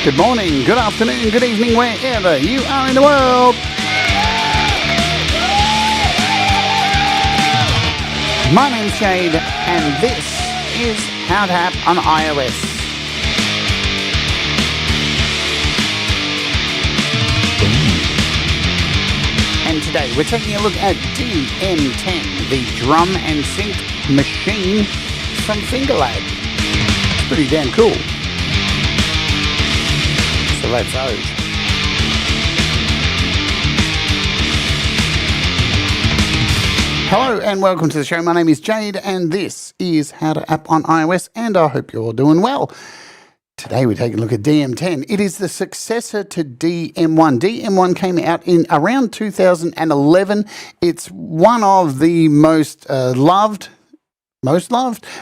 Good morning, good afternoon, good evening, wherever you are in the world. My name's Jade, and this is How to App on iOS. And today we're taking a look at DM10, the drum and synth machine from Fingerlab. It's pretty damn cool. So let's go. Hello and welcome to the show. My name is Jade and this is How to App on iOS, and I hope you're all doing well. Today we're taking a look at DM10. It is the successor to DM1. DM1 came out in around 2011. It's one of the most loved.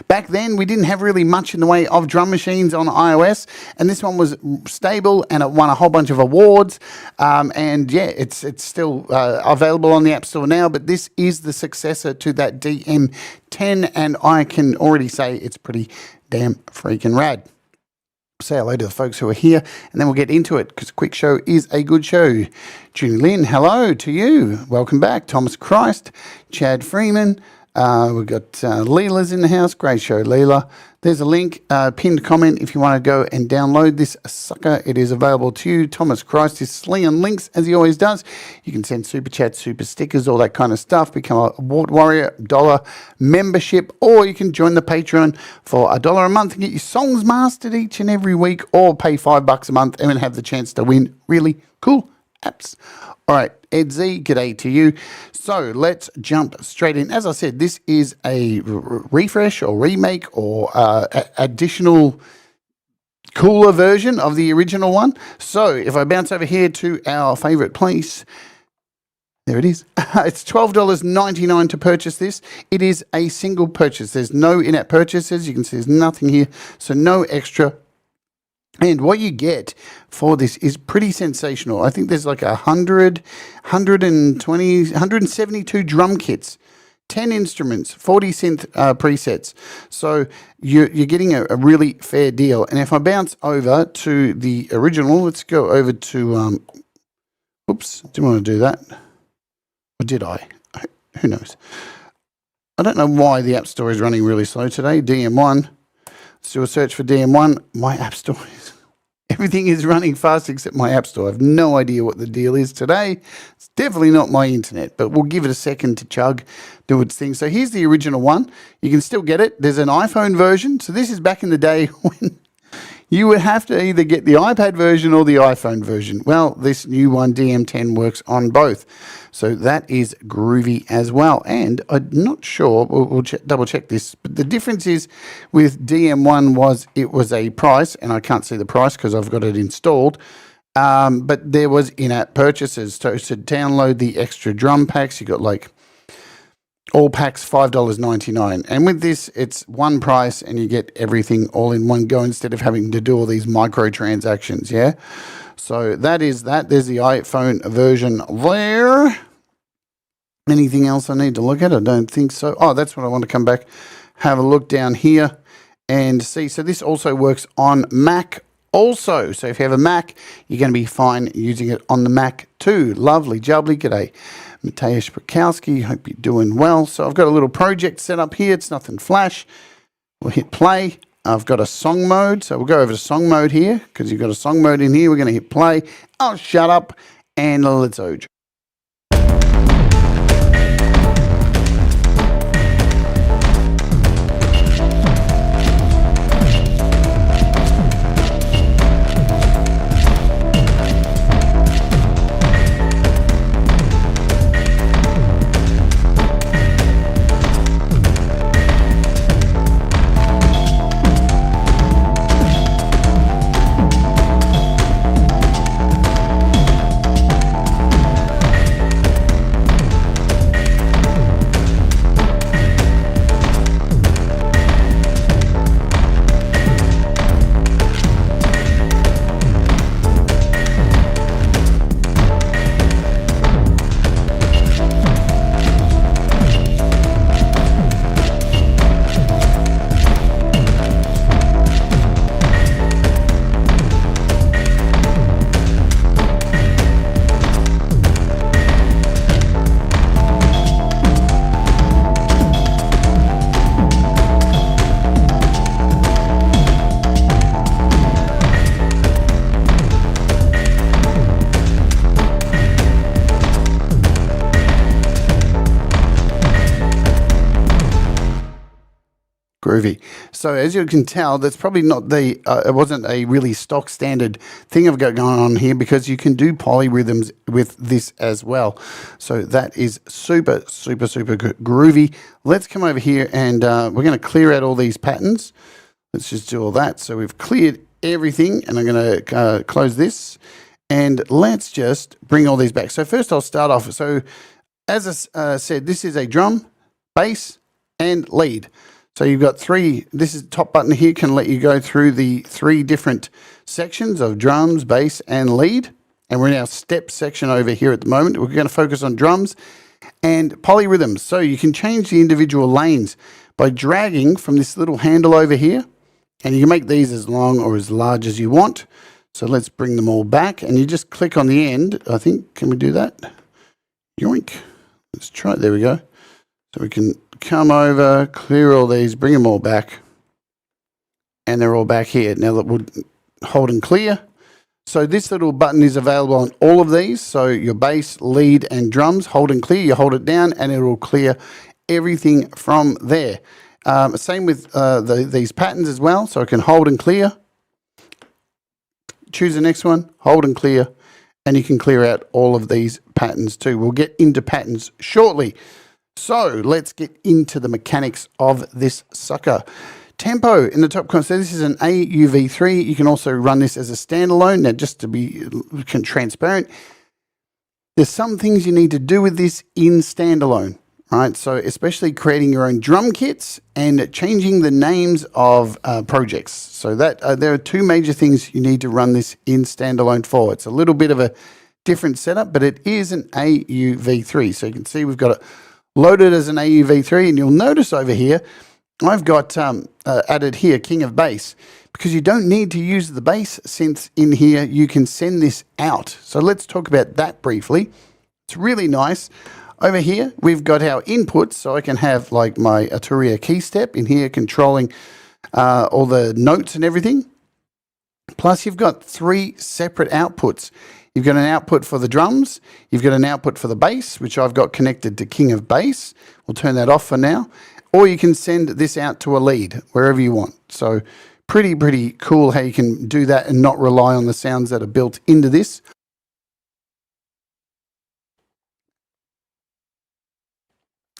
Back then, we didn't have really much in the way of drum machines on iOS, and this one was stable and it won a whole bunch of awards. And yeah, it's still available on the App Store now, but this is the successor to that DM10, and I can already say it's pretty damn freaking rad. Say hello to the folks who are here, and then we'll get into it, because a quick show is a good show. Julie Lynn, hello to you. Welcome back. Thomas Christ, Chad Freeman. We've got Leela's in the house. Great show, Leela. There's a link, pinned comment if you want to go and download this sucker. It is available to you. Thomas Christ is slinging links as he always does. You can send SuperChats, SuperStickers, all that kind of stuff. Become a Award Warrior $1 membership, or you can join the Patreon for $1 a month and get your songs mastered each and every week, or pay $5 a month and have the chance to win really cool apps. All right, Ed Z, g'day to you. So let's jump straight in. As I said, this is a refresh or remake or additional cooler version of the original one. So if I bounce over here to our favorite place, there it is. It's $12.99 to purchase this. It is a single purchase. There's no in-app purchases. You can see there's nothing here, so no extra. And what you get for this is pretty sensational. I think there's like 172 drum kits, 10 instruments, 40 synth presets. So you're getting a really fair deal. And if I bounce over to the original, let's go over to, oops, didn't want to do that. Or did I? Who knows? I don't know why the App Store is running really slow today. DM1. Let's do a search for DM1. My App Store everything is running fast except my App Store. I have no idea what the deal is today. It's definitely not my internet, but we'll give it a second to chug, do its thing. So here's the original one. You can still get it. There's an iPhone version. So this is back in the day when you would have to either get the iPad version or the iPhone version. Well, this new one, DM10, works on both. So that is groovy as well. And I'm not sure, we'll double check this, but the difference is with DM1 was it was a price, and I can't see the price because I've got it installed, but there was in-app purchases. So to download the extra drum packs, you got like all packs $5.99. And with this, it's one price and you get everything all in one go instead of having to do all these microtransactions, yeah? So that is that. There's the iPhone version there. Anything else I need to look at? I don't think so. Oh, that's what I want to come back, have a look down here and see. So this also works on Mac also. So if you have a Mac, you're going to be fine using it on the Mac too. Lovely jubbly. G'day, Mateusz Bukowski. Hope you're doing well. So I've got a little project set up here. It's nothing flash. We'll hit play. I've got a song mode, so we'll go over to song mode here, because you've got a song mode in here. We're going to hit play. Oh, shut up, and let's oj. groovy. So as you can tell, that's probably not the, it wasn't a really stock standard thing I've got going on here, because you can do polyrhythms with this as well. So that is super groovy. Let's come over here and we're going to clear out all these patterns. Let's just do all that. So we've cleared everything, and I'm going to close this, and let's just bring all these back. So first I'll start off. So as I said, this is a drum, bass, and lead. So you've got three. This is top button here, can let you go through the 3 different sections of drums, bass, and lead. And we're in our step section over here at the moment. We're going to focus on drums and polyrhythms. So you can change the individual lanes by dragging from this little handle over here. And you can make these as long or as large as you want. So let's bring them all back. And you just click on the end. I think, can we do that? Yoink. Let's try it. There we go. So we can come over, clear all these, bring them all back. And they're all back here. Now that we'll hold and clear. So this little button is available on all of these. So your bass, lead, and drums, hold and clear. You hold it down and it will clear everything from there. Same with these patterns as well. So I can hold and clear. Choose the next one, hold and clear. And you can clear out all of these patterns too. We'll get into patterns shortly. So let's get into the mechanics of this sucker. Tempo in the top corner. So this is an AUv3. You can also run this as a standalone. Now, just to be transparent, there's some things you need to do with this in standalone, right? So especially creating your own drum kits and changing the names of projects. So that there are 2 major things you need to run this in standalone for. It's a little bit of a different setup, but it is an AUv3. So you can see we've got it loaded as an AUv3, and you'll notice over here I've got added here King of Bass, because you don't need to use the bass synths in here. You can send this out. So let's talk about that briefly. It's really nice. Over here we've got our inputs, so I can have like my Arturia key step in here controlling all the notes and everything. Plus you've got 3 separate outputs. You've got an output for the drums, you've got an output for the bass, which I've got connected to King of Bass. We'll turn that off for now. Or you can send this out to a lead, wherever you want. So pretty cool how you can do that and not rely on the sounds that are built into this.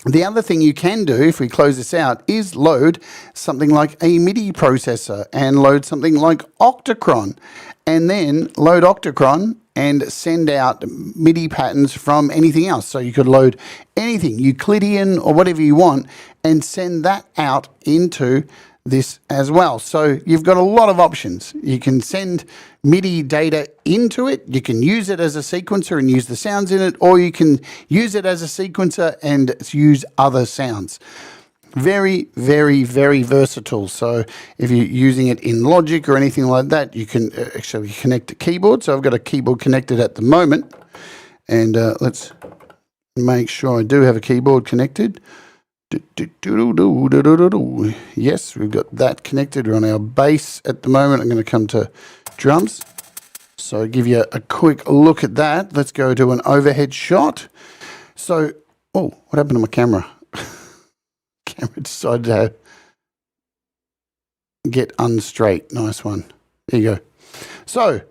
The other thing you can do, if we close this out, is load something like a MIDI processor and load something like Octocron, and then load Octocron and send out MIDI patterns from anything else. So you could load anything, Euclidean or whatever you want, and send that out into this as well. So you've got a lot of options. You can send MIDI data into it. You can use it as a sequencer and use the sounds in it, or you can use it as a sequencer and use other sounds. Very versatile. So if you're using it in Logic or anything like that, you can actually connect a keyboard. So I've got a keyboard connected at the moment, and let's make sure I do have a keyboard connected. Yes, we've got that connected. We're on our bass at the moment. I'm going to come to drums. So I'll give you a quick look at that. Let's go to an overhead shot. So, oh, what happened to my camera? Camera decided to get unstraight. Nice one. There you go. So,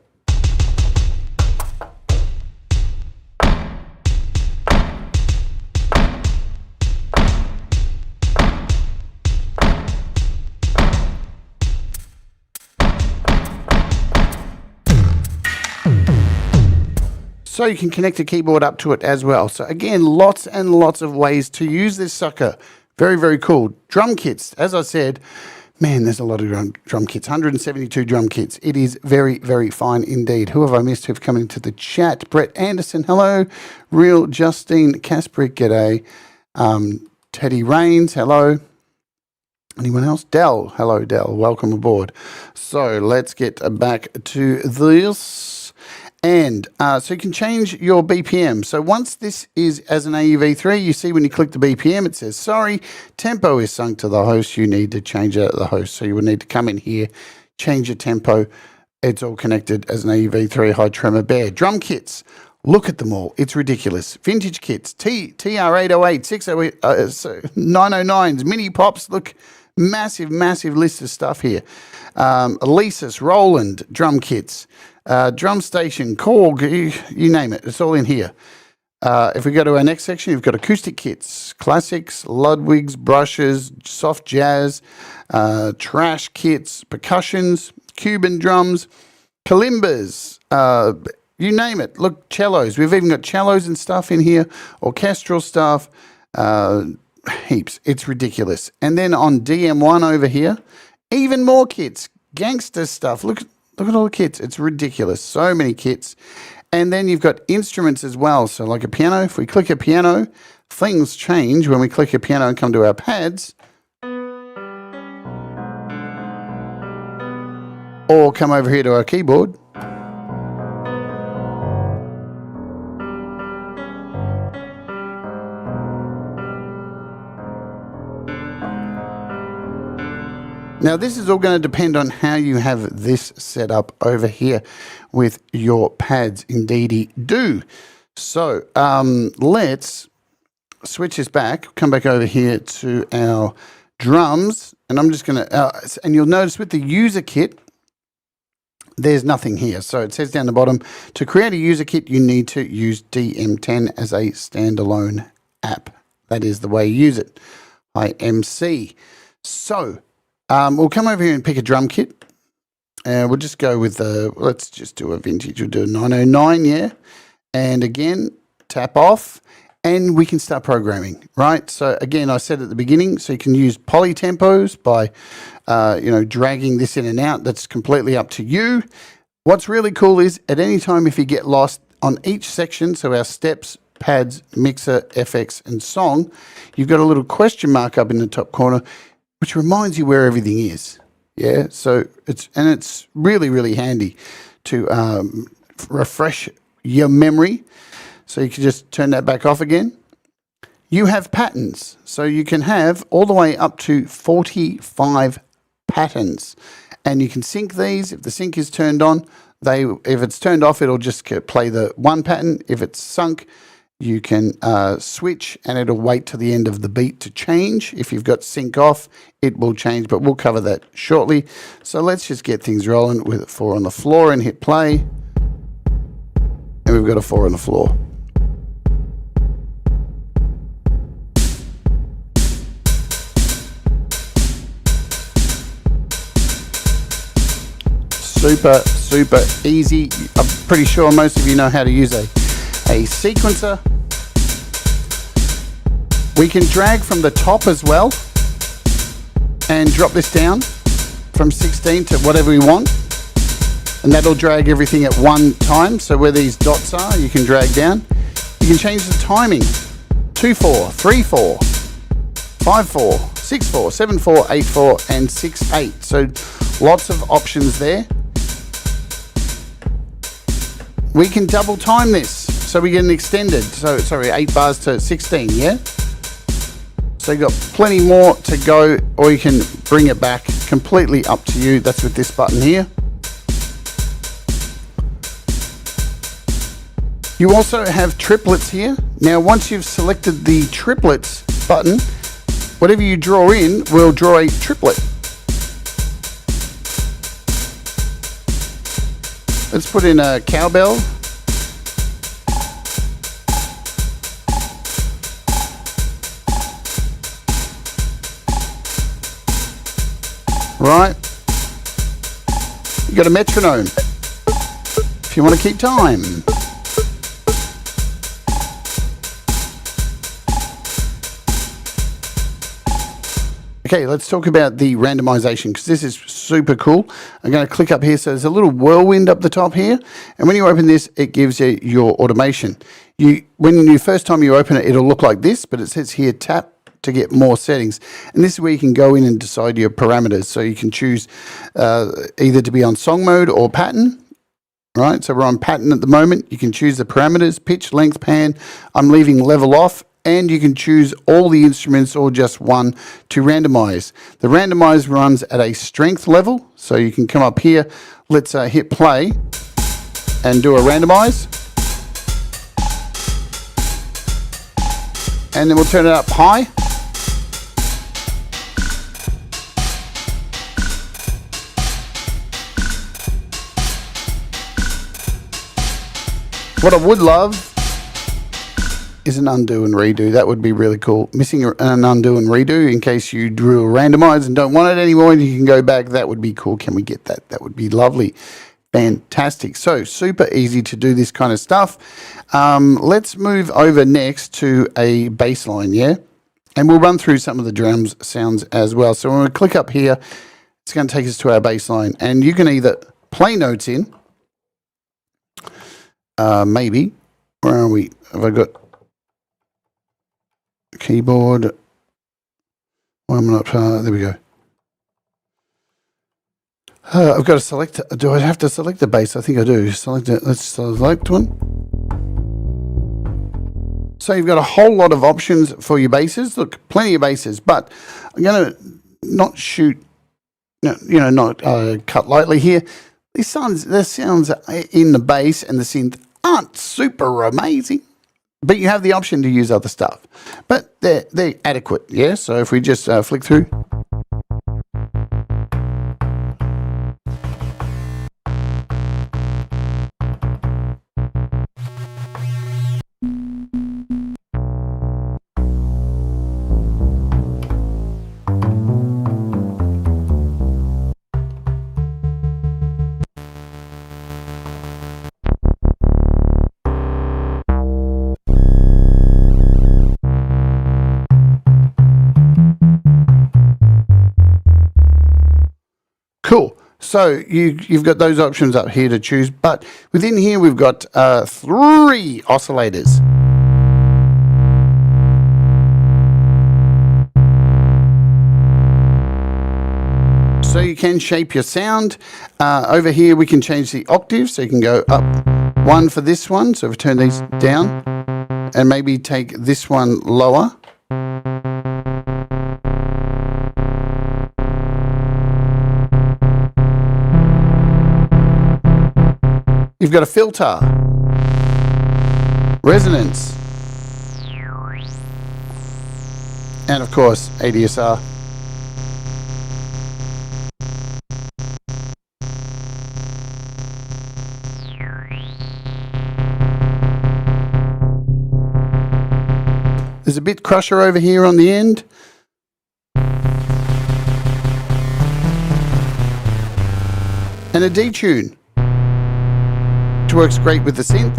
you can connect a keyboard up to it as well. So again, lots and lots of ways to use this sucker. Very cool. Drum kits, as I said, man, there's a lot of drum kits, 172 drum kits. It is very fine indeed. Who have I missed who've come into the chat? Brett Anderson, hello. Real Justine Kasprick, g'day. Teddy Rains, hello. Anyone else? Dell, hello Dell, welcome aboard. So let's get back to this. And so you can change your BPM. So once this is as an AUv3, you see when you click the BPM, it says, sorry, tempo is sunk to the host. You need to change it at the host. So you would need to come in here, change your tempo. It's all connected as an AUv3 high tremor bear. Drum kits, look at them all. It's ridiculous. Vintage kits, TR808, 608, 909s, mini pops, look, Massive, massive list of stuff here. Alesis, Roland, drum kits, drum station, Korg, you name it. It's all in here. If we go to our next section, you've got acoustic kits, classics, Ludwigs, brushes, soft jazz, trash kits, percussions, Cuban drums, kalimbas, you name it. Look, cellos. We've even got cellos and stuff in here, orchestral stuff, heaps. It's ridiculous. And then on DM1 over here, even more kits, gangster stuff. Look at all the kits. It's ridiculous. So many kits. And then you've got instruments as well. So like a piano, if we click a piano, things change when we click a piano and come to our pads. Or come over here to our keyboard. Now, this is all going to depend on how you have this set up over here with your pads. Indeedy do. So let's switch this back, come back over here to our drums, and I'm just going to, and you'll notice with the user kit, there's nothing here. So it says down the bottom, to create a user kit, you need to use DM10 as a standalone app. That is the way you use it. IMC. So we'll come over here and pick a drum kit. We'll just go with let's just do a vintage. We'll do a 909, yeah. And again, tap off, and we can start programming, right? So again, I said at the beginning, so you can use poly tempos by, dragging this in and out. That's completely up to you. What's really cool is at any time if you get lost on each section, so our steps, pads, mixer, FX, and song, you've got a little question mark up in the top corner, which reminds you where everything is. Yeah, so it's really, really handy to refresh your memory. So you can just turn that back off again. You have patterns, so you can have all the way up to 45 patterns, and you can sync these. If the sync is turned on, if it's turned off, it'll just play the one pattern. If it's sunk, you can switch, and it'll wait till the end of the beat to change. If you've got sync off, it will change, but we'll cover that shortly. So let's just get things rolling with 4 on the floor and hit play. And we've got a 4 on the floor. Super, super easy. I'm pretty sure most of you know how to use a sequencer. We can drag from the top as well and drop this down from 16 to whatever we want, and that'll drag everything at one time. So where these dots are, you can drag down. You can change the timing: 2/4, 3/4, 5/4, 6/4, 7/4, 8/4, and 6/8. So lots of options there. We can double time this, so we get an extended, 8 bars to 16, yeah? So you've got plenty more to go, or you can bring it back, completely up to you. That's with this button here. You also have triplets here. Now, once you've selected the triplets button, whatever you draw in will draw a triplet. Let's put in a cowbell. Right. You got a metronome if you want to keep time. Okay, let's talk about the randomization, because this is super cool. I'm going to click up here. So there's a little whirlwind up the top here. And when you open this, it gives you your automation. When first time you open it, it'll look like this, but it says here, tap to get more settings. And this is where you can go in and decide your parameters. So you can choose either to be on song mode or pattern. Right, so we're on pattern at the moment. You can choose the parameters: pitch, length, pan. I'm leaving level off. And you can choose all the instruments or just one to randomize. The randomize runs at a strength level. So you can come up here. Let's hit play and do a randomize. And then we'll turn it up high. What I would love is an undo and redo. That would be really cool. Missing an undo and redo in case you drew a randomize and don't want it anymore and you can go back. That would be cool. Can we get that? That would be lovely. Fantastic. So super easy to do this kind of stuff. Let's move over next to a bass line, yeah? And we'll run through some of the drums sounds as well. So when we click up here, it's going to take us to our bass line. And you can either play notes in, maybe, where are we? Have I got keyboard? Why am I not? There we go. I've got to select. Do I have to select the bass? I think I do. Select it. Let's select one. So you've got a whole lot of options for your basses. Look, plenty of basses, but I'm going to not shoot, not cut lightly here. The sounds in the bass and the synth aren't super amazing, but you have the option to use other stuff. But they're adequate, yeah? So if we just flick through. Cool. So you've got those options up here to choose, but within here we've got 3 oscillators. So you can shape your sound. Over here we can change the octave, so you can go up 1 for this one. So if we turn these down and maybe take this one lower. You've got a filter, resonance, and of course ADSR. There's a bit crusher over here on the end. And a detune, which works great with the synth.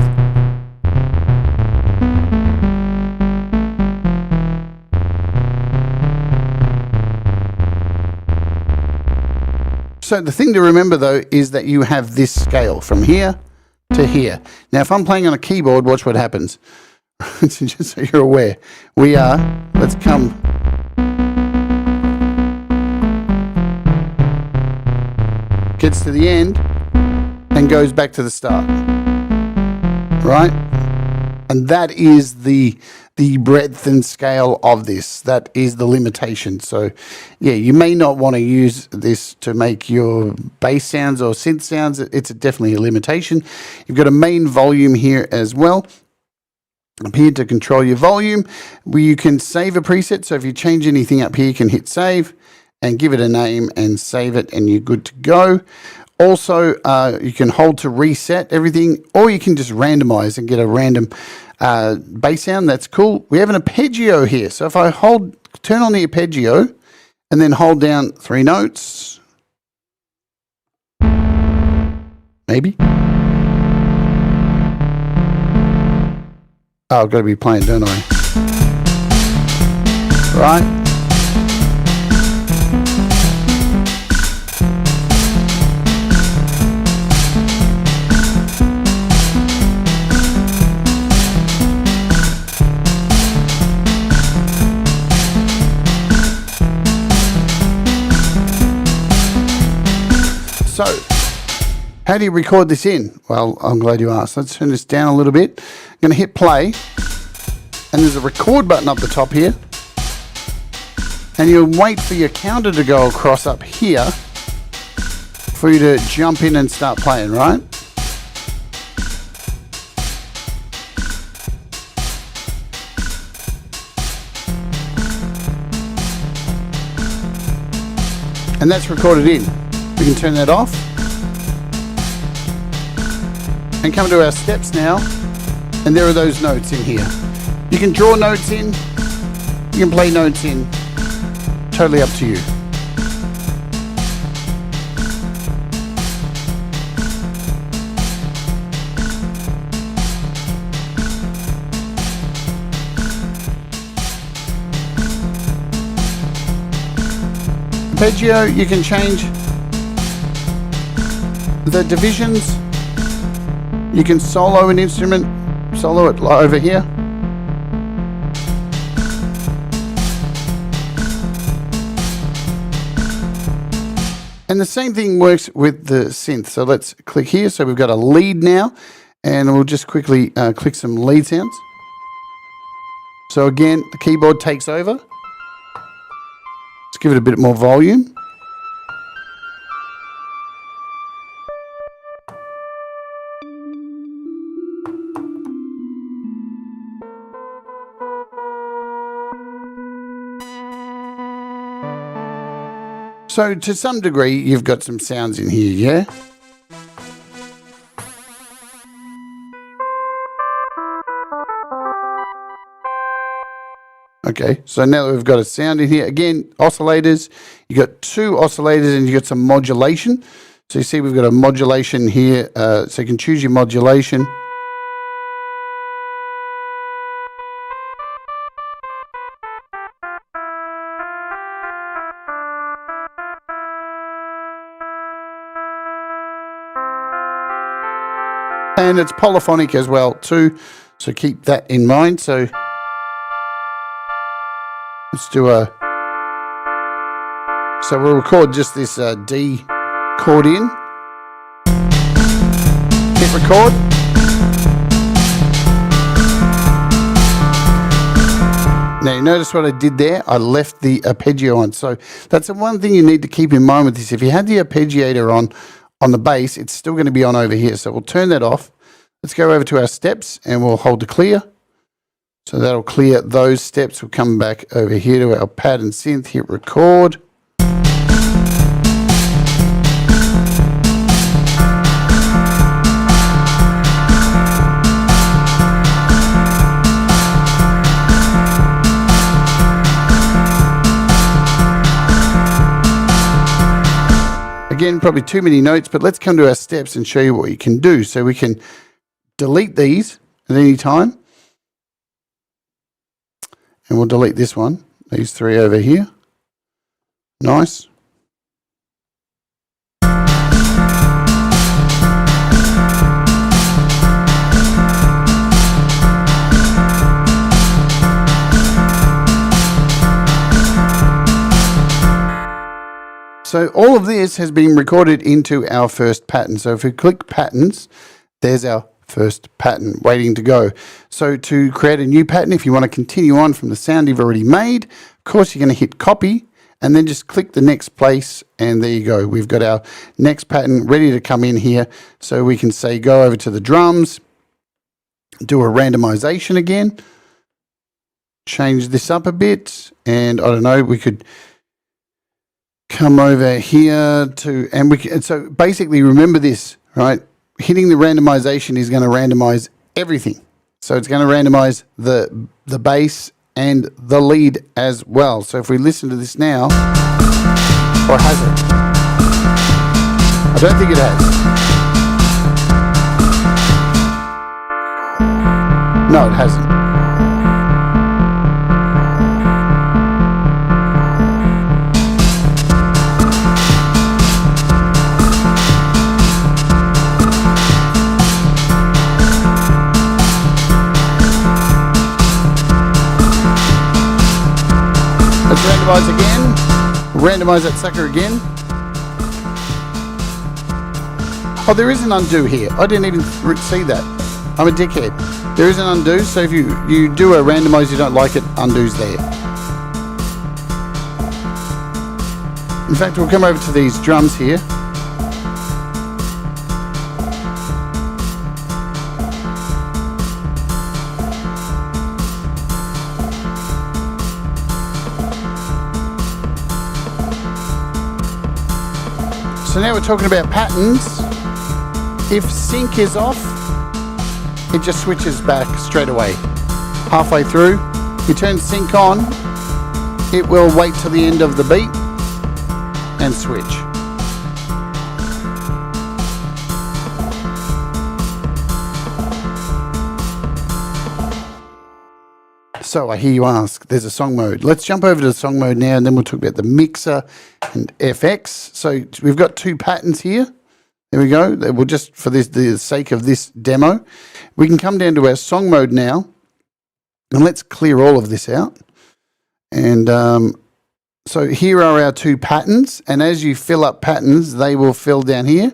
So the thing to remember though is that you have this scale from here to here. Now if I'm playing on a keyboard, watch what happens. Just so you're aware. Let's come. Gets to the end and goes back to the start. Right? And that is the breadth and scale of this. That is the limitation. So yeah, you may not want to use this to make your bass sounds or synth sounds. It's definitely a limitation. You've got a main volume here as well. Up here to control your volume, where you can save a preset. So if you change anything up here, you can hit save and give it a name and save it, and you're good to go. Also, you can hold to reset everything, or you can just randomize and get a random bass sound. That's cool. We have an arpeggio here. So if I turn on the arpeggio and then hold down 3 notes, maybe. Oh, I've got to be playing, don't I? Right? So, how do you record this in? Well, I'm glad you asked. Let's turn this down a little bit. I'm going to hit play, and there's a record button up the top here. And you'll wait for your counter to go across up here for you to jump in and start playing, right? And that's recorded in. We can turn that off and come to our steps now. And there are those notes in here. You can draw notes in, you can play notes in, totally up to you. Arpeggio, you can change the divisions. You can solo an instrument, solo it over here. And the same thing works with the synth. So let's click here. So we've got a lead now, and we'll just quickly click some lead sounds. So again, the keyboard takes over. Let's give it a bit more volume. So to some degree, you've got some sounds in here, yeah? Okay, so now that we've got a sound in here, again, oscillators, you've got two oscillators and you've got some modulation. So you see we've got a modulation here, so you can choose your modulation. And it's polyphonic as well too, so keep that in mind. So let's do so we'll record just this D chord in. Hit record. Now you notice what I did there? I left the arpeggio on. So that's the one thing you need to keep in mind with this. If you had the arpeggiator on the bass, it's still going to be on over here. So we'll turn that off. Let's go over to our steps and we'll hold the clear. So that'll clear those steps. We'll come back over here to our pad and synth, hit record. Again, probably too many notes, but let's come to our steps and show you what you can do. So we can delete these at any time. And we'll delete this one, these three over here. Nice. So all of this has been recorded into our first pattern. So if we click patterns, there's our first pattern waiting to go. So to create a new pattern, if you want to continue on from the sound you've already made, of course you're going to hit copy and then just click the next place, and there you go. We've got our next pattern ready to come in here. So we can say go over to the drums, do a randomization again, change this up a bit, and I don't know, we could come over here to, and we can, so basically remember this, right? Hitting the randomization is going to randomize everything. So it's going to randomize the bass and the lead as well. So if we listen to this now, or has it? I don't think it has. No, it hasn't. Let's randomize again. Randomize that sucker again. Oh, there is an undo here. I didn't even see that. I'm a dickhead. There is an undo, so if you do a randomize, you don't like it, undo's there. In fact, we'll come over to these drums here. So now we're talking about patterns. If sync is off, it just switches back straight away. Halfway through, you turn sync on, it will wait till the end of the beat and switch. So I hear you ask, there's a song mode. Let's jump over to the song mode now, and then we'll talk about the mixer and FX. So we've got two patterns here. There we go. We'll just, for the sake of this demo, we can come down to our song mode now, and let's clear all of this out. And so here are our two patterns, and as you fill up patterns, they will fill down here,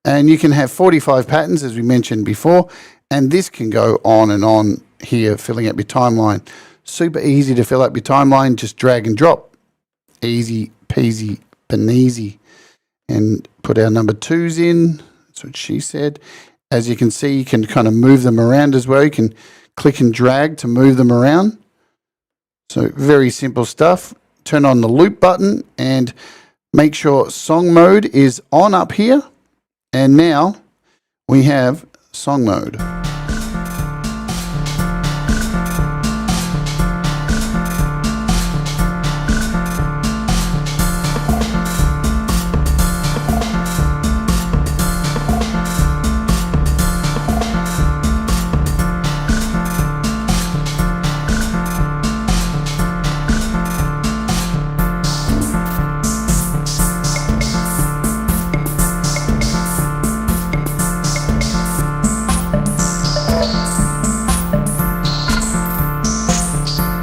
and you can have 45 patterns, as we mentioned before, and this can go on and on here, filling up your timeline. Super easy to fill up your timeline, just drag and drop. Easy peasy beneasy. And put our number 2s in, that's what she said. As you can see, you can kind of move them around as well. You can click and drag to move them around. So very simple stuff. Turn on the loop button and make sure song mode is on up here. And now we have song mode.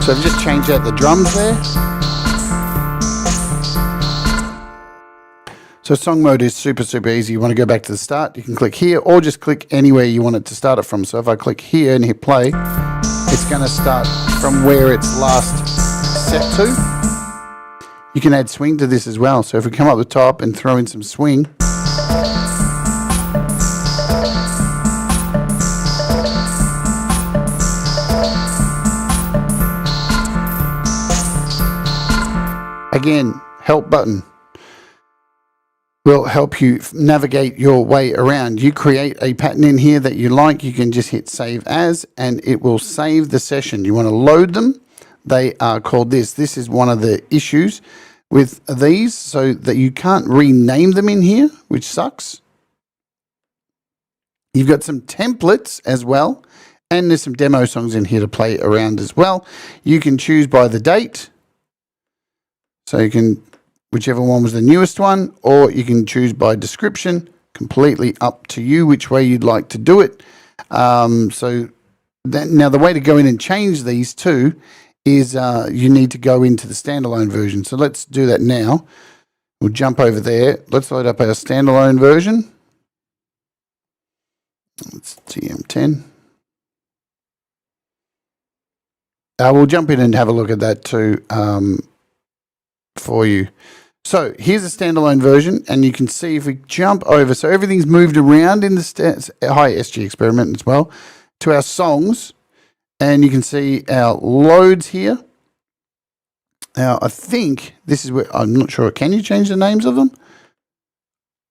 So I've just changed out the drums there. So song mode is super easy. You want to go back to the start, you can click here or just click anywhere you want it to start it from. So if I click here and hit play, it's going to start from where it's last set to. You can add swing to this as well. So if we come up the top and throw in some swing, again, help button will help you navigate your way around. You create a pattern in here that you like, you can just hit save as, and it will save the session. You want to load them. They are called this. This is one of the issues with these, so that you can't rename them in here, which sucks. You've got some templates as well, and there's some demo songs in here to play around as well. You can choose by the date. So you can, whichever one was the newest one, or you can choose by description, completely up to you which way you'd like to do it. So now the way to go in and change these two is you need to go into the standalone version. So let's do that now. We'll jump over there. Let's load up our standalone version. It's DM10. We'll jump in and have a look at that too. For you. So here's a standalone version, and you can see if we jump over, so everything's moved around in the hi SG Experiment as well, to our songs, and you can see our loads here. Now I think this is where, I'm not sure, can you change the names of them?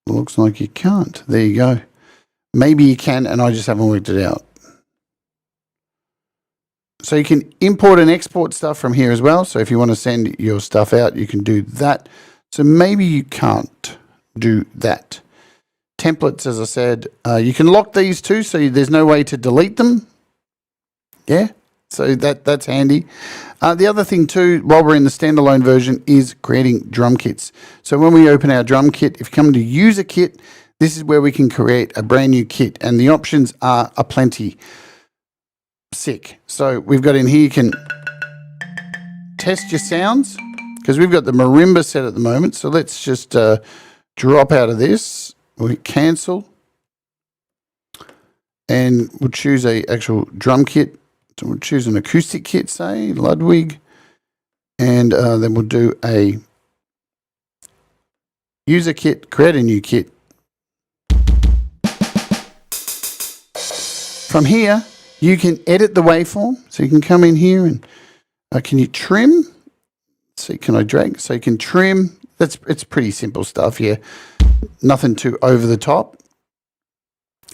Looks like you can't. There you go. Maybe you can, and I just haven't worked it out. So you can import and export stuff from here as well. So if you want to send your stuff out, you can do that. So maybe you can't do that. Templates, as I said, you can lock these too, so there's no way to delete them. Yeah, so that's handy. The other thing too, while we're in the standalone version, is creating drum kits. So when we open our drum kit, if you come to user kit, this is where we can create a brand new kit, and the options are aplenty. Sick. So we've got in here, you can test your sounds, because we've got the marimba set at the moment. So let's just drop out of this. We'll hit cancel, and we'll choose a actual drum kit. So we'll choose an acoustic kit, say Ludwig, and then we'll do a user kit, create a new kit. From here, you can edit the waveform. So you can come in here and can you trim? So can I drag? So you can trim. It's pretty simple stuff, yeah. Nothing too over the top.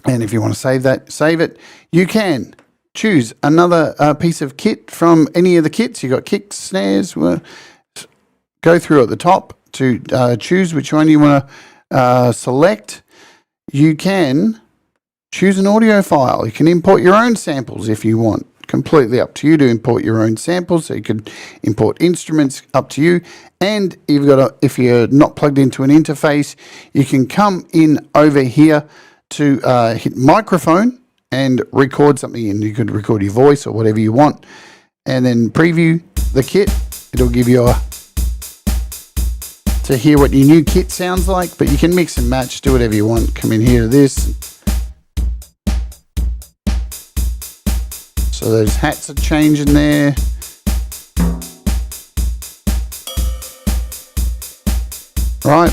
And if you want to save it. You can choose another piece of kit from any of the kits. You've got kicks, snares. Go through at the top to choose which one you want to select. You can choose an audio file. You can import your own samples if you want. Completely up to you to import your own samples. So you could import instruments, up to you. And if you're not plugged into an interface, you can come in over here to hit microphone and record something in. You could record your voice or whatever you want, and then preview the kit. It'll give you to hear what your new kit sounds like, but you can mix and match, do whatever you want. Come in here to this. So those hats are changing there. Right.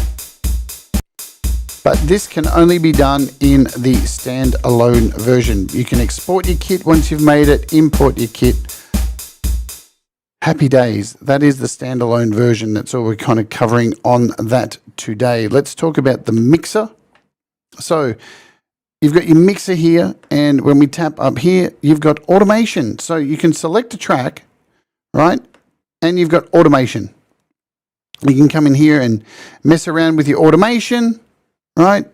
But this can only be done in the standalone version. You can export your kit once you've made it, import your kit. Happy days. That is the standalone version. That's all we're kind of covering on that today. Let's talk about the mixer. So you've got your mixer here, and when we tap up here, you've got automation. So you can select a track, right? And you've got automation. You can come in here and mess around with your automation, right?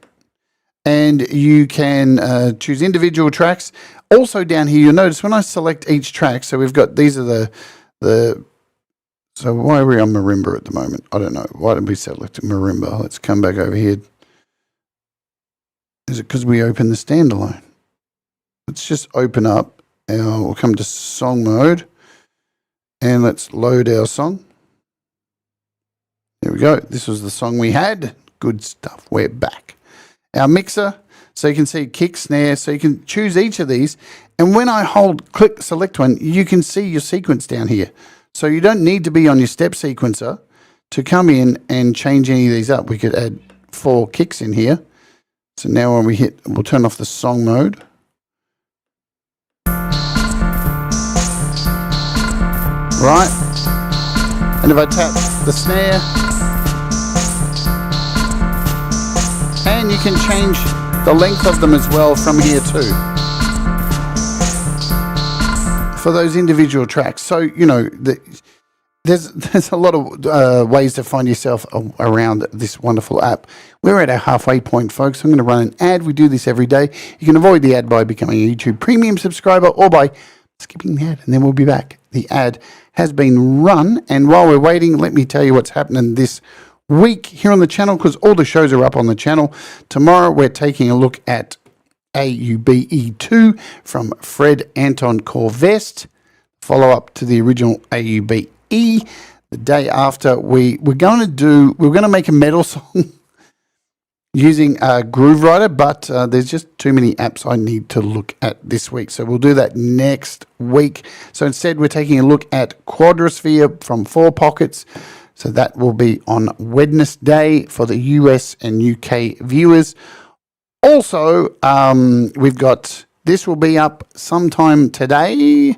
And you can choose individual tracks. Also down here, you'll notice when I select each track, so we've got, these are so why are we on marimba at the moment? I don't know. Why did we select marimba? Let's come back over here. Is it because we opened the standalone? Let's just open up we'll come to song mode, and let's load our song. There we go. This was the song we had. Good stuff. We're back. Our mixer, so you can see kick, snare, so you can choose each of these. And when I click select one, you can see your sequence down here. So you don't need to be on your step sequencer to come in and change any of these up. We could add 4 kicks in here. So now when we'll turn off the song mode. Right. And if I tap the snare, and you can change the length of them as well from here too, for those individual tracks. So, you know, there's a lot of ways to find yourself around this wonderful app. We're at our halfway point, folks. I'm going to run an ad. We do this every day. You can avoid the ad by becoming a YouTube Premium subscriber or by skipping the ad, and then we'll be back. The ad has been run, and while we're waiting, let me tell you what's happening this week here on the channel, because all the shows are up on the channel. Tomorrow we're taking a look at AUBE2 from Fred Anton Corvest, follow up to the original AUBE. The day after, we're going to make a metal song using Groove Writer, but there's just too many apps I need to look at this week, so we'll do that next week. So instead, we're taking a look at Quadrosphere from 4 Pockets. So that will be on Wednesday for the US and UK viewers. Also, we've got, this will be up sometime today,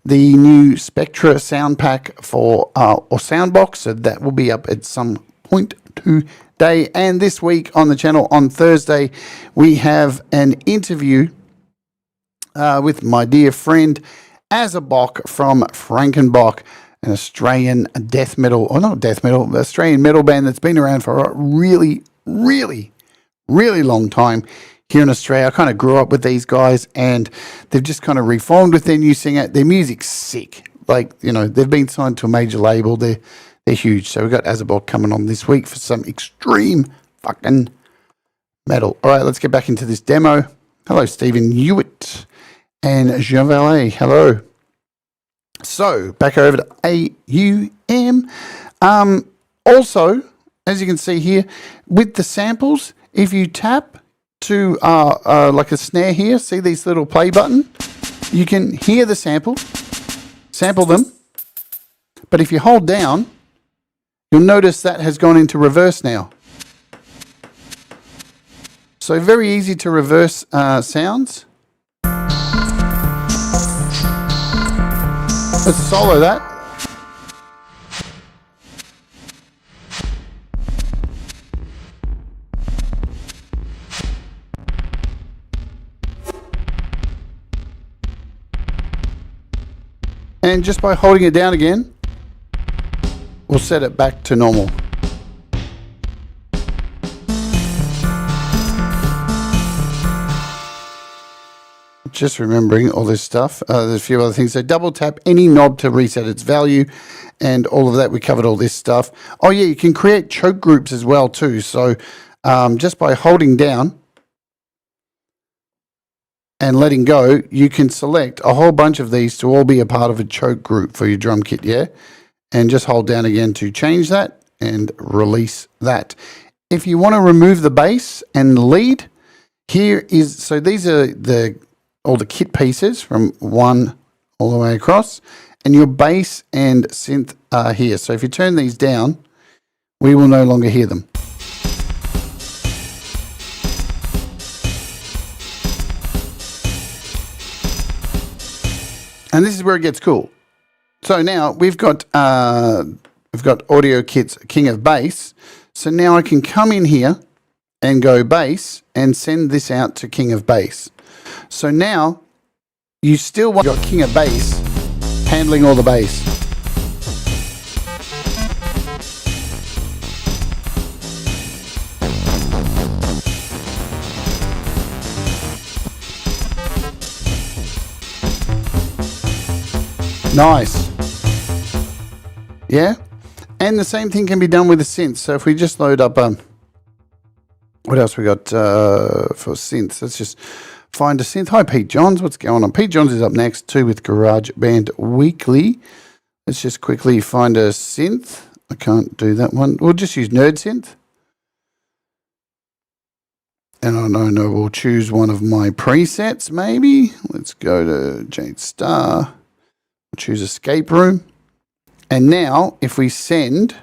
the new Spectra sound pack for, or Soundbox. So that will be up at some point today. And this week on the channel on Thursday, we have an interview with my dear friend Azabok from Frankenbach, an Australian death metal, or not death metal, Australian metal band that's been around for a really, really, really long time here in Australia. I kind of grew up with these guys, and they've just kind of reformed with their new singer. Their music's sick. Like, you know, they've been signed to a major label. They're huge. So we've got Azabok coming on this week for some extreme fucking metal. All right, let's get back into this demo. Hello, Stephen Hewitt and Jean Valet. Hello. So back over to AUM. Also, as you can see here, with the samples, if you tap to like a snare here, see these little play button? You can hear the sample them. But if you hold down, you'll notice that has gone into reverse now. So very easy to reverse sounds. Let's solo that. And just by holding it down again, we'll set it back to normal. Just remembering all this stuff. There's a few other things. So double tap any knob to reset its value and all of that. We covered all this stuff. Oh yeah, you can create choke groups as well too. So just by holding down and letting go, you can select a whole bunch of these to all be a part of a choke group for your drum kit, yeah? And just hold down again to change that and release that. If you want to remove the bass and the lead, here is, so these are all the kit pieces from one all the way across, and your bass and synth are here. So if you turn these down, we will no longer hear them. And this is where it gets cool. So now we've got Audio Kit's King of Bass. So now I can come in here and go bass and send this out to King of Bass. So now you still want your King of Bass handling all the bass. Nice. Yeah? And the same thing can be done with the synths. So if we just load up, what else we got for synths? Let's just find a synth. Hi, Pete Johns. What's going on? Pete Johns is up next too with GarageBand Weekly. Let's just quickly find a synth. I can't do that one. We'll just use Nerd Synth. And I know we'll choose one of my presets maybe. Let's go to Jade Starr. We'll choose Escape Room. And now if we send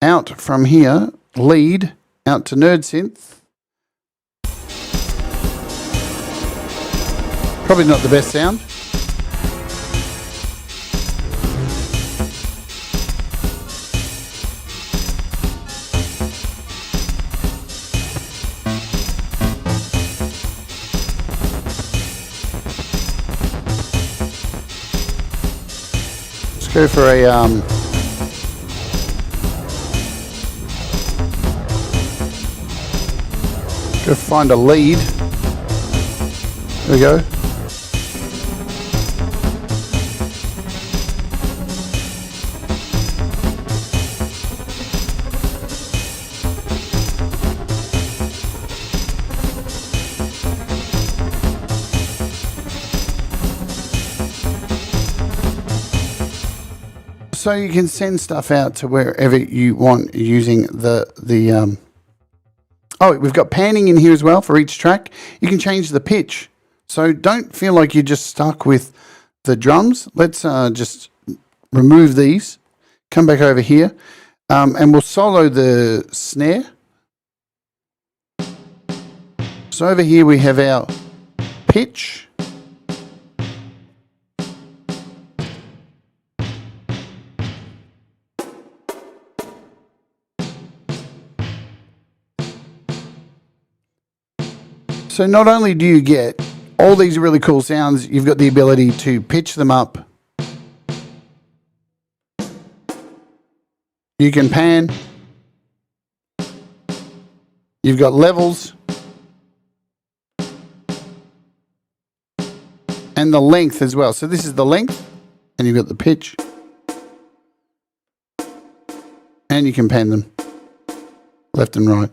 out from here, lead out to Nerd Synth. Probably not the best sound. Let's go for a go find a lead. There we go. So you can send stuff out to wherever you want using oh, we've got panning in here as well for each track. You can change the pitch. So don't feel like you're just stuck with the drums. Let's just remove these, come back over here, and we'll solo the snare. So over here we have our pitch. So not only do you get all these really cool sounds, you've got the ability to pitch them up. You can pan. You've got levels. And the length as well. So this is the length, and you've got the pitch. And you can pan them left and right.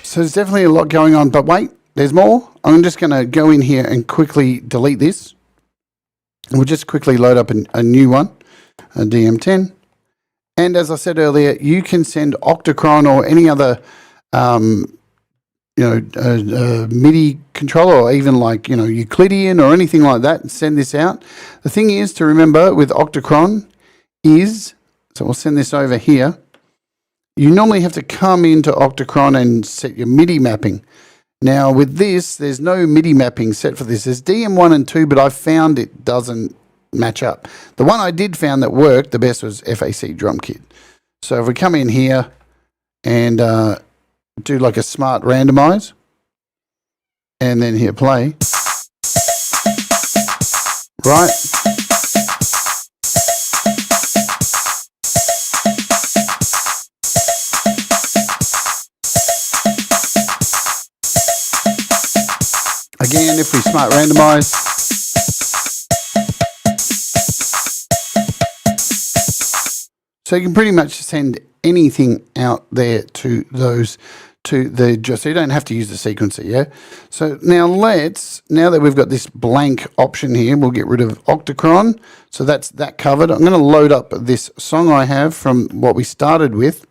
So there's definitely a lot going on, but wait, there's more. I'm just going to go in here and quickly delete this. And we'll just quickly load up a new one, a DM10. And as I said earlier, you can send Octocron or any other, MIDI controller, or even like, Euclidean or anything like that, and send this out. The thing is to remember with Octocron is, so we'll send this over here. you normally have to come into Octocron and set your MIDI mapping. Now with this, there's no MIDI mapping set for this. There's DM1 and 2, but I found it doesn't match up. The one I did found that worked the best was FAC Drum Kit. So if we come in here and do like a smart randomize, and then hit play, right? Again, if we smart randomize, so you can pretty much send anything out there to those, to the, so you don't have to use the sequencer, yeah? So now now that we've got this blank option here, we'll get rid of Octocron. So that's that covered. I'm going to load up this song I have from what we started with.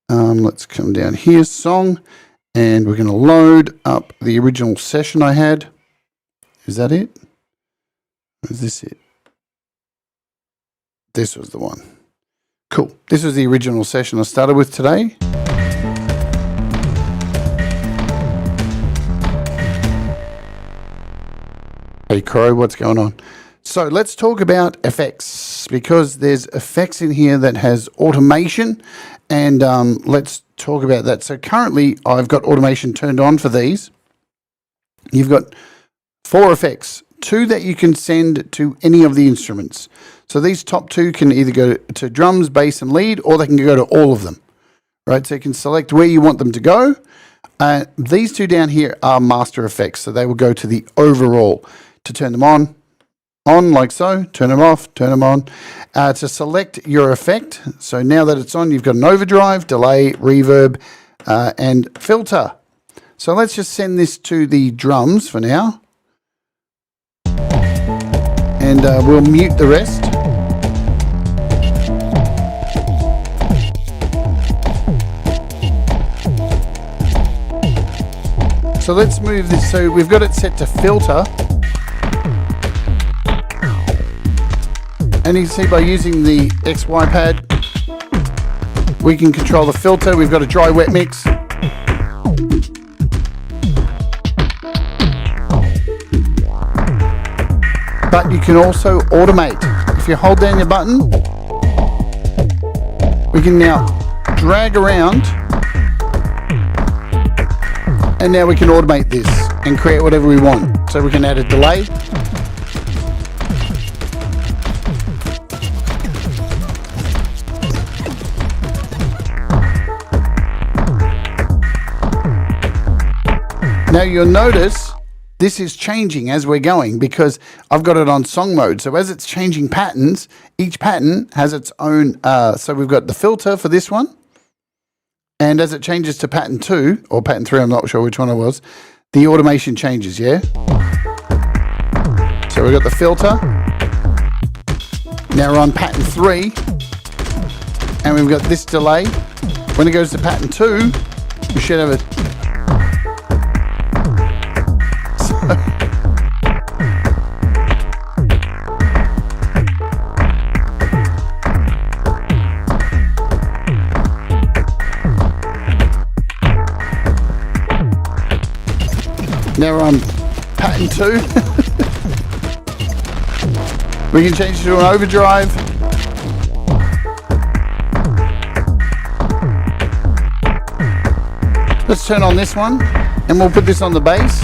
Let's come down here, song, and we're going to load up the original session I had. Is that it? Or is this it? This was the one. Cool. This was the original session I started with today. Hey Crow, what's going on? So let's talk about effects, because there's effects in here that has automation, and let's talk about that. So currently I've got automation turned on for these. You've got 4 effects, 2 that you can send to any of the instruments. So these top 2 can either go to drums, bass and lead, or they can go to all of them, right? So you can select where you want them to go. These 2 down here are master effects, so they will go to the overall. To turn them on like so, turn them off, turn them on. To select your effect, so now that it's on, you've got an overdrive, delay, reverb, and filter. So let's just send this to the drums for now. And we'll mute the rest. So let's move this, so we've got it set to filter. And you can see by using the XY pad, we can control the filter. We've got a dry wet mix. But you can also automate. If you hold down your button, we can now drag around, and now we can automate this and create whatever we want. So we can add a delay. Now you'll notice this is changing as we're going, because I've got it on song mode. So as it's changing patterns, each pattern has its own, so we've got the filter for this one. And as it changes to pattern 2, or pattern 3, I'm not sure which one it was, the automation changes, yeah? So we've got the filter. Now we're on pattern 3. And we've got this delay. When it goes to pattern 2, we should have a... Now we're on pattern 2. We can change it to an overdrive. Let's turn on this one, and we'll put this on the bass.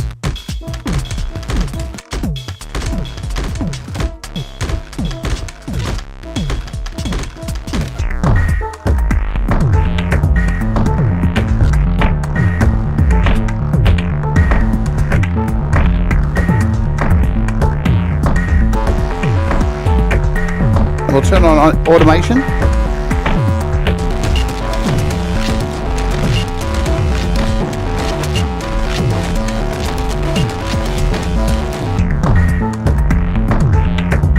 We'll turn on automation.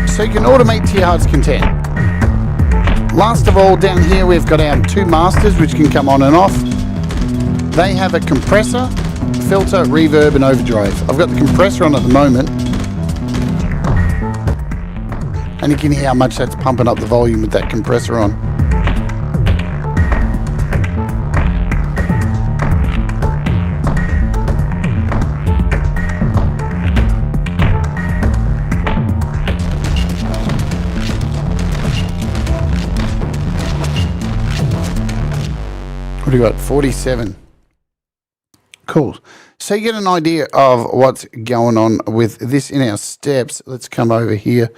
So you can automate to your heart's content. Last of all, down here we've got our 2 masters which can come on and off. They have a compressor, filter, reverb and overdrive. I've got the compressor on at the moment. And you can hear how much that's pumping up the volume with that compressor on. got 47. Cool. So you get an idea of what's going on with this in our steps. Let's come over here.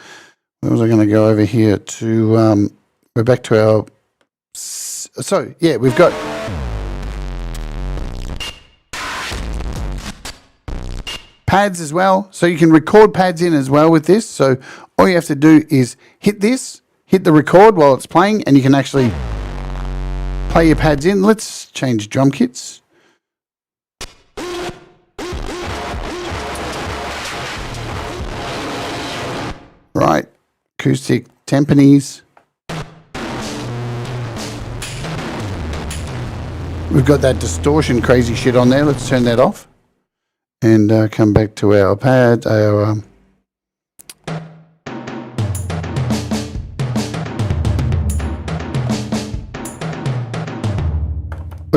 Where was I going to go over here to, we're back to our, so yeah, we've got pads as well. So you can record pads in as well with this. So all you have to do is hit this, hit the record while it's playing, and you can actually play your pads in. Let's change drum kits. Right, acoustic timpanis. We've got that distortion crazy shit on there. Let's turn that off and come back to our pad. Or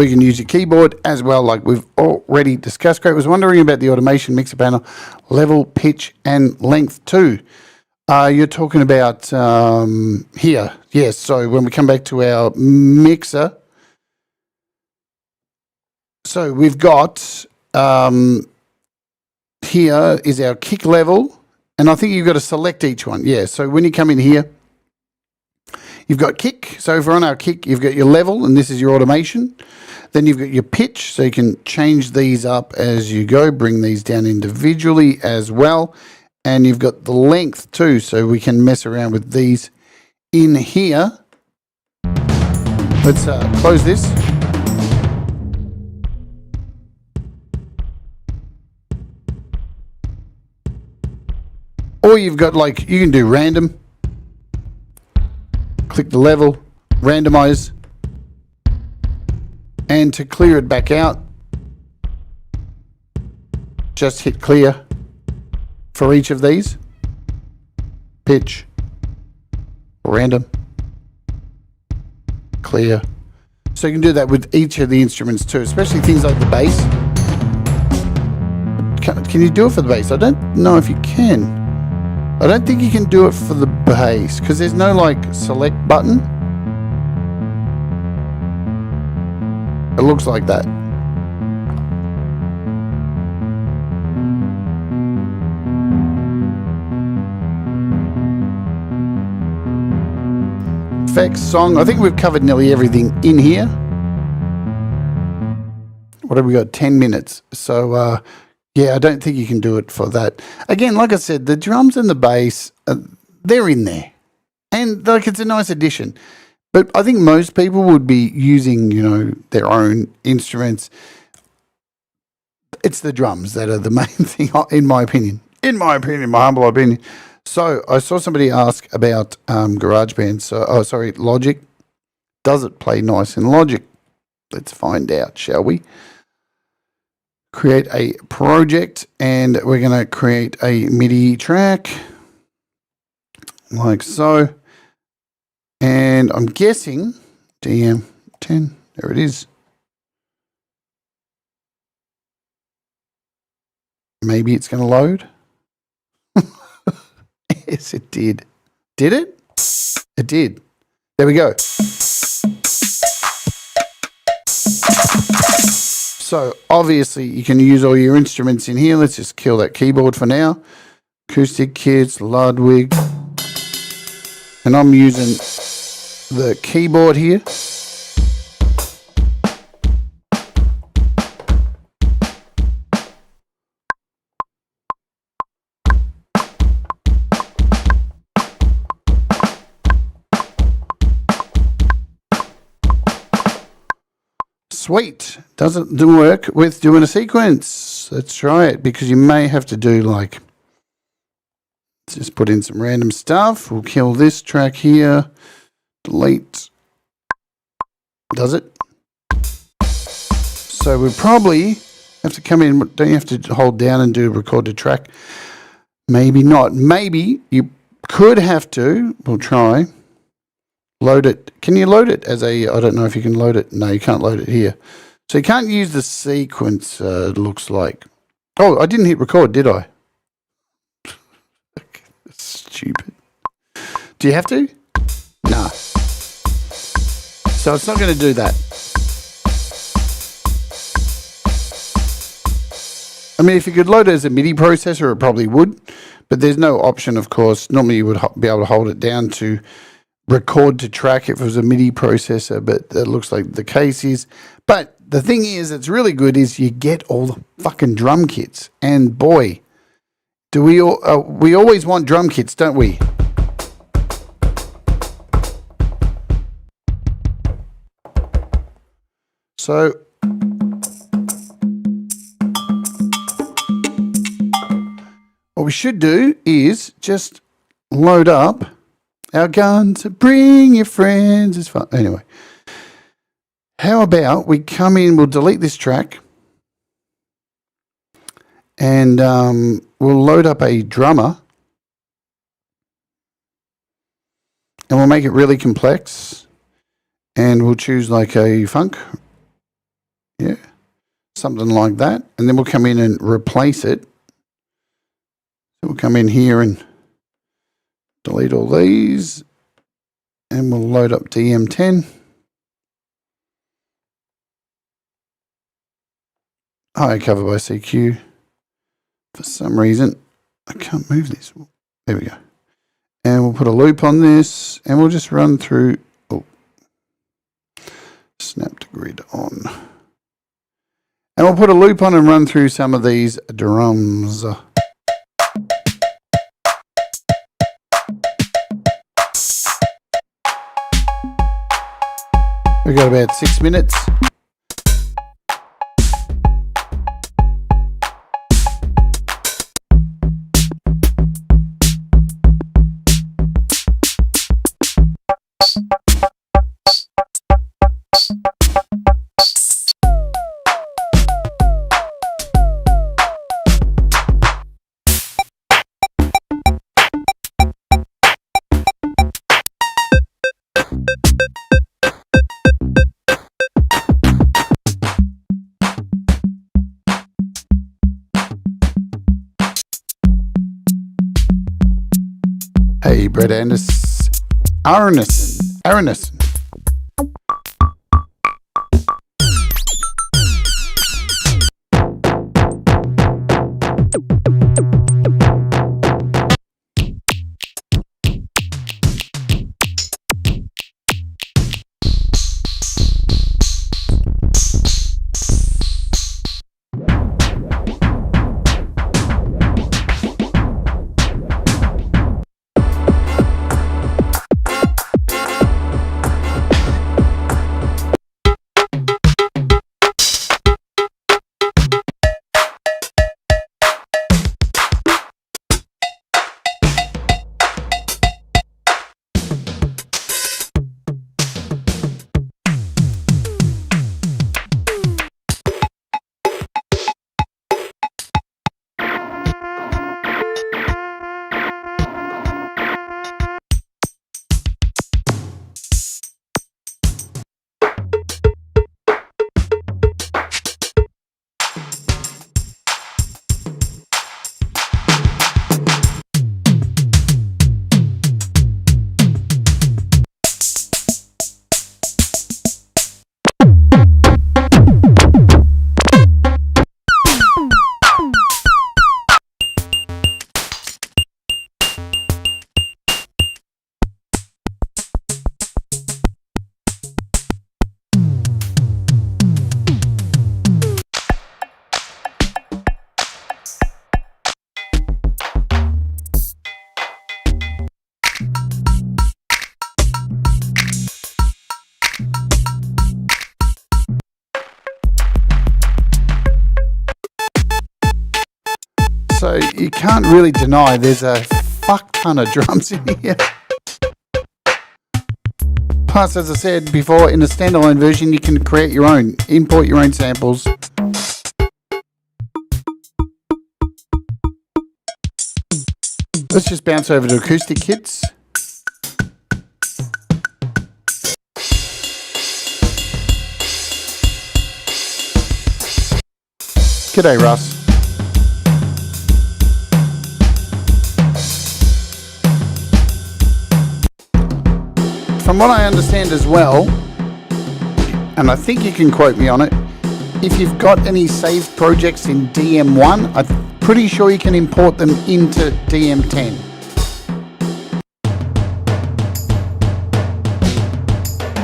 you can use your keyboard as well, like we've already discussed. Great. Was wondering about the automation mixer panel, level, pitch, and length too. You're talking about here. Yes, so when we come back to our mixer, so we've got here is our kick level, and I think you've got to select each one. Yeah, so when you come in here, you've got kick. So if we're on our kick, you've got your level, and this is your automation. Then you've got your pitch, so you can change these up as you go, bring these down individually as well. And you've got the length too, so we can mess around with these in here. Let's close this. Or you've got, like, you can do random. Click the level, randomize. And to clear it back out, just hit clear. For each of these, pitch, random, clear. So you can do that with each of the instruments too, especially things like the bass. Can you do it for the bass? I don't know if you can. I don't think you can do it for the bass because there's no like select button. It looks like that. Effects, song. I think we've covered nearly everything in here. What have we got? 10 minutes. So, yeah, I don't think you can do it for that. Again, like I said, the drums and the bass, they're in there. And, like, it's a nice addition. But I think most people would be using, you know, their own instruments. It's the drums that are the main thing, in my opinion. In my opinion, my humble opinion. So I saw somebody ask about GarageBand. So, Logic. Does it play nice in Logic? Let's find out, shall we? Create a project, and we're going to create a MIDI track, like so. And I'm guessing DM10. There it is. Maybe it's going to load. Yes, it did. Did it? It did. There we go. So obviously you can use all your instruments in here. Let's just kill that keyboard for now. Acoustic kits, Ludwig. And I'm using the keyboard here. Sweet. Doesn't work with doing a sequence. Let's try it, because you may have to do like, let's just put in some random stuff. We'll kill this track here. Delete. Does it? So we probably have to come in. Don't you have to hold down and do record to track? Maybe not. Maybe you could have to. We'll try. Load it. Can you load it as a, I don't know if you can load it. No, you can't load it here. So you can't use the sequence, it looks like. Oh, I didn't hit record, did I? Stupid. Do you have to? Nah. So it's not going to do that. I mean, if you could load it as a MIDI processor, it probably would, but there's no option, of course. Normally you would be able to hold it down to record to track if it was a MIDI processor, but that looks like the case is. But the thing is, it's really good is you get all the fucking drum kits, and boy, do we always want drum kits, don't we? So what we should do is just load up our guns, bring your friends. It's fun. Anyway, how about we come in, we'll delete this track, and we'll load up a drummer, and we'll make it really complex, and we'll choose like a funk, yeah, something like that, and then we'll come in and replace it. So we'll come in here and delete all these, and we'll load up DM10. High cover by CQ. For some reason, I can't move this. There we go. And we'll put a loop on this, and we'll just run through. Oh, snap to grid on. And we'll put a loop on and run through some of these drums. We've got about 6 minutes. Hey, Brett Arneson. So you can't really deny there's a fuck ton of drums in here. Plus, as I said before, in a standalone version, you can create your own, import your own samples. Let's just bounce over to acoustic kits. G'day, Russ. From what I understand as well, and I think you can quote me on it, if you've got any saved projects in DM1, I'm pretty sure you can import them into DM10.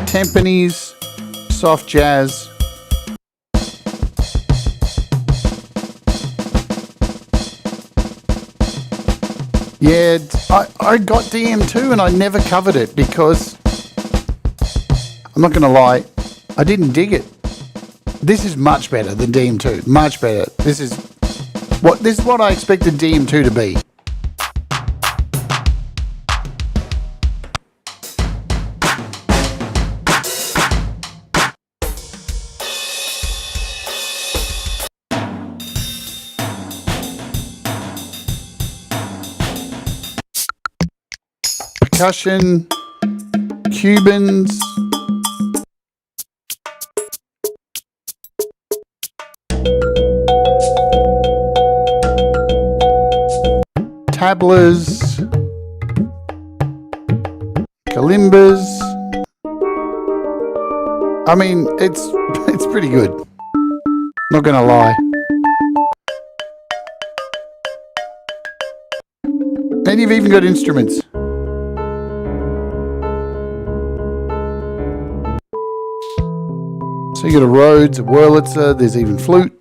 Timpanis, soft jazz. Yeah, I got DM2 and I never covered it because, I'm not going to lie, I didn't dig it. This is much better than DM2, much better. This is what I expected DM2 to be. Percussion, Cubans, tablas, kalimbas. I mean, it's pretty good. Not gonna lie. And you've even got instruments. So you got a Rhodes, a Wurlitzer, there's even flute.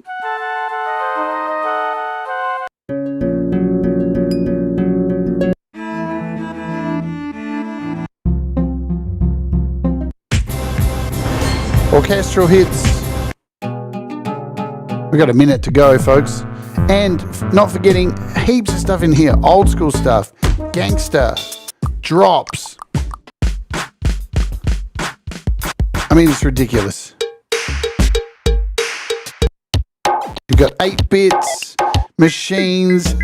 Orchestral hits. We've got a minute to go, folks. And not forgetting heaps of stuff in here. Old school stuff. Gangster. Drops. I mean, it's ridiculous. You've got 8 bits, machines,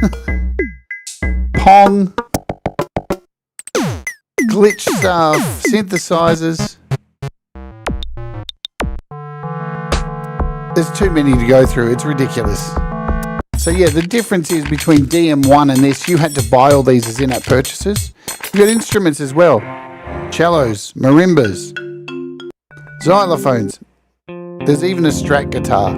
Pong, glitch stuff, synthesizers. There's too many to go through. It's ridiculous. So yeah, the difference is between DM1 and this, you had to buy all these as in-app purchases. You've got instruments as well. Cellos, marimbas, xylophones. There's even a Strat guitar.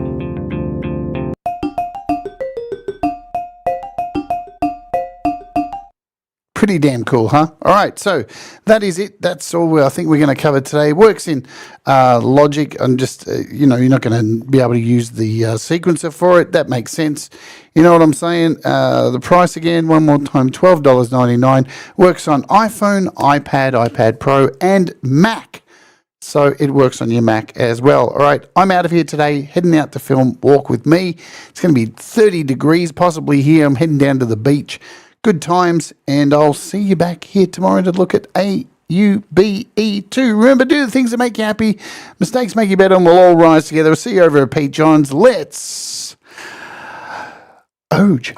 Pretty damn cool, huh? All right, so that is it. That's all I think we're going to cover today. It works in Logic. I'm just, you're not going to be able to use the sequencer for it. That makes sense. You know what I'm saying? The price again, one more time, $12.99. Works on iPhone, iPad, iPad Pro, and Mac. So it works on your Mac as well. All right, I'm out of here today, heading out to film Walk With Me. It's going to be 30 degrees possibly here. I'm heading down to the beach. Good times, and I'll see you back here tomorrow to look at AUv3. Remember, do the things that make you happy. Mistakes make you better, and we'll all rise together. I'll see you over at Pete John's. Let's... Oj.